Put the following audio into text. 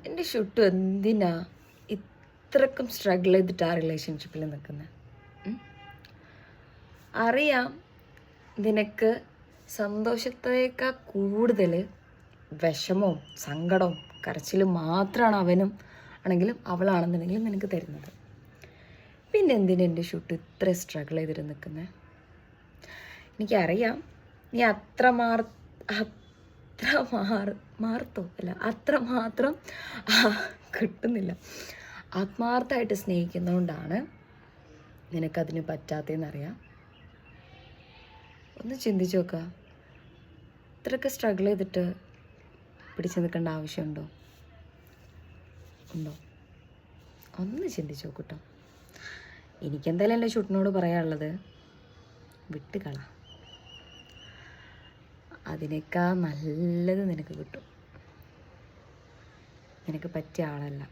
എൻ്റെ ഷുട്ടു എന്തിനാ ഇത്രക്കും സ്ട്രഗിൾ ചെയ്തിട്ട് ആ റിലേഷൻഷിപ്പിൽ നിൽക്കുന്നത്? അറിയാം നിനക്ക് സന്തോഷത്തേക്കാൾ കൂടുതൽ വിഷമവും സങ്കടവും കരച്ചിലും മാത്രമാണ് അവനും ആണെങ്കിലും അവളാണെന്നുണ്ടെങ്കിലും നിനക്ക് തരുന്നത്. പിന്നെ എന്തിനാ എൻ്റെ ഷൂട്ട് ഇത്ര സ്ട്രഗിൾ ചെയ്തിട്ട് നിൽക്കുന്നത്? എനിക്കറിയാം നീ അത്രമാത്രം കിട്ടുന്നില്ല. ആത്മാർത്ഥമായിട്ട് സ്നേഹിക്കുന്നതുകൊണ്ടാണ് നിനക്കതിന് പറ്റാത്തതെന്നറിയാം. ഒന്ന് ചിന്തിച്ച് നോക്കുക. ഇത്രയൊക്കെ സ്ട്രഗിൾ ചെയ്തിട്ട് പിടിച്ചു നിൽക്കേണ്ട ആവശ്യമുണ്ടോ? ഉണ്ടോ? ഒന്ന് ചിന്തിച്ച് നോക്കൂട്ടോ. എനിക്കെന്തായാലും എൻ്റെ ഷൂട്ടിനോട് പറയാനുള്ളത്, വിട്ടുകള. അതിനേക്കാൾ നല്ലത് നിനക്ക് കിട്ടും. നിനക്ക് പറ്റിയ ആളല്ല.